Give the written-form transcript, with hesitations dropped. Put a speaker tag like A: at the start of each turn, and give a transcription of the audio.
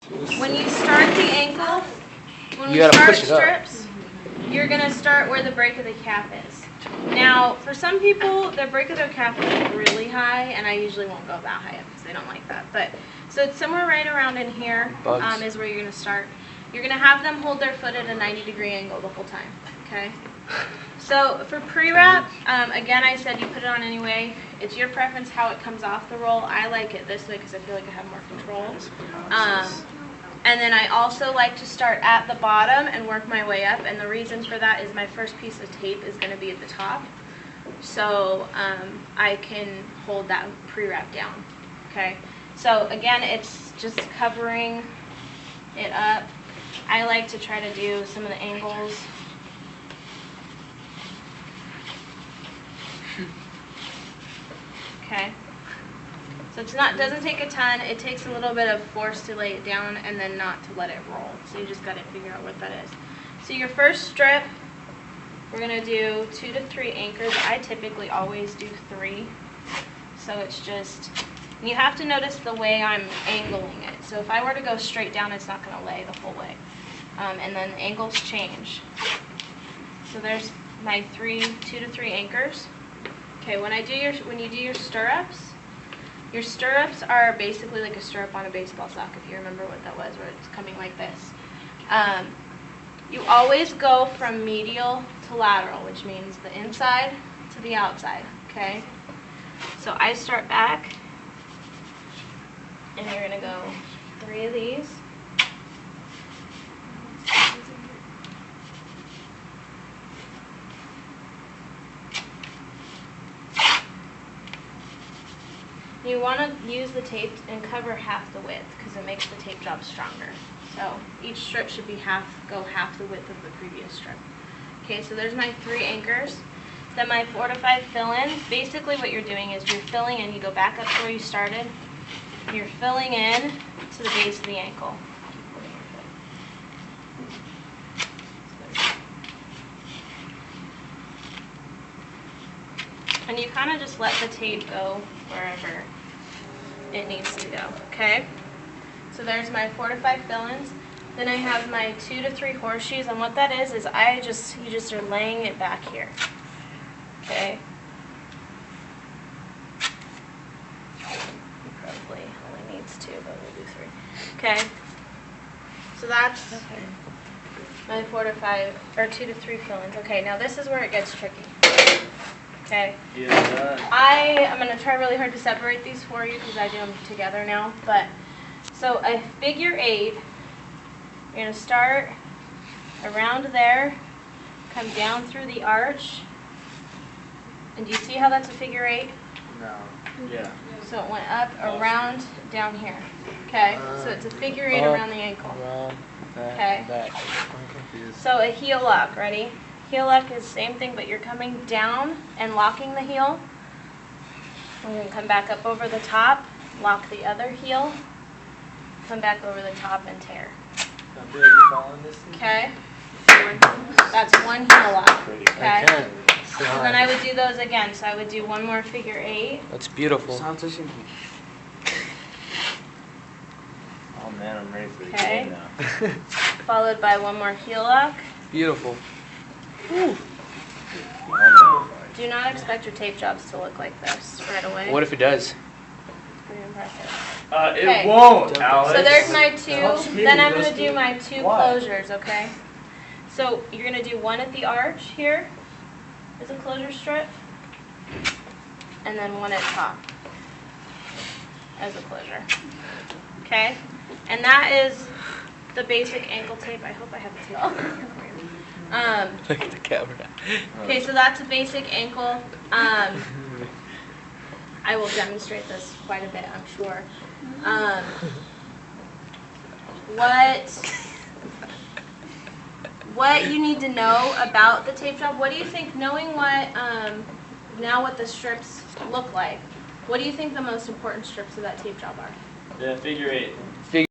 A: When you start the ankle, when
B: You
A: we
B: gotta
A: start
B: push it up.
A: strips, you're going to start where the break of the calf is. Now, for some people, their break of their calf is really high, and I usually won't go that high up because they don't like that. But so it's somewhere right around in here is where you're going to start. You're going to have them hold their foot at a 90-degree angle the whole time, okay? So for pre-wrap, again, I said you put it on anyway. It's your preference how it comes off the roll. I like it this way because I feel like I have more control. And then I also like to start at the bottom and work my way up. And the reason for that is my first piece of tape is going to be at the top. So I can hold that pre-wrap down, okay? So again, it's just covering it up. I like to try to do some of the angles. Okay, so it's not, doesn't take a ton. It takes a little bit of force to lay it down and then not to let it roll. So you just got to figure out what that is. So your first strip, we're going to do 2 to 3 anchors. I typically always do 3. So it's just, you have to notice the way I'm angling it. So if I were to go straight down, it's not going to lay the whole way. And then the angles change. So there's my 2 to 3 anchors. Okay, when you do your stirrups are basically like a stirrup on a baseball sock, if you remember what that was, where it's coming like this. You always go from medial to lateral, which means the inside to the outside, okay? So I start back, and you're going to go 3 of these. You want to use the tape and cover half the width because it makes the tape job stronger. So each strip should be go half the width of the previous strip. Okay, so there's my 3 anchors. Then my 4 to 5 fill-ins. Basically what you're doing is you're filling in, you go back up to where you started, you're filling in to the base of the ankle. And you kind of just let the tape go wherever it needs to go, okay? So there's my 4 to 5 fill-ins. Then I have my 2 to 3 horseshoes, and what that is you just are laying it back here, okay? Probably only needs 2, but we'll do 3. Okay, so that's my 4 to 5, or 2 to 3 fill-ins. Okay, now this is where it gets tricky. Okay. I am going to try really hard to separate these for you because I do them together now. But so a figure 8, you're going to start around there, come down through the arch. And do you see how that's a figure 8?
C: No. Yeah.
A: So it went up, around, down here. Okay. So it's a figure 8 around the ankle. Okay.
C: I'm confused.
A: So a heel lock. Ready? Heel lock is the same thing, but you're coming down and locking the heel. And then come back up over the top, lock the other heel, come back over the top and tear. Okay? That's one heel lock. Okay? So then I would do those again. So I would do one more figure 8.
B: That's beautiful.
C: Oh man, I'm ready for the
A: Okay.
C: game now.
A: Followed by one more heel lock.
B: Beautiful.
A: Do not expect your tape jobs to look like this right away.
B: What if it does?
A: Pretty impressive.
C: It won't, Alex.
A: So there's my 2.
C: me,
A: Then I'm going to
C: Rusty.
A: do my 2
C: Why?
A: closures, okay? So you're going to do one at the arch here as a closure strip, and then one at top as a closure. Okay? And that is the basic ankle tape. I hope I have the tape.
B: Look at the camera.
A: Okay, so that's a basic ankle. I will demonstrate this quite a bit, I'm sure. What you need to know about the tape job? What do you think? Knowing what now what the strips look like, what do you think the most important strips of that tape job are?
C: The figure 8.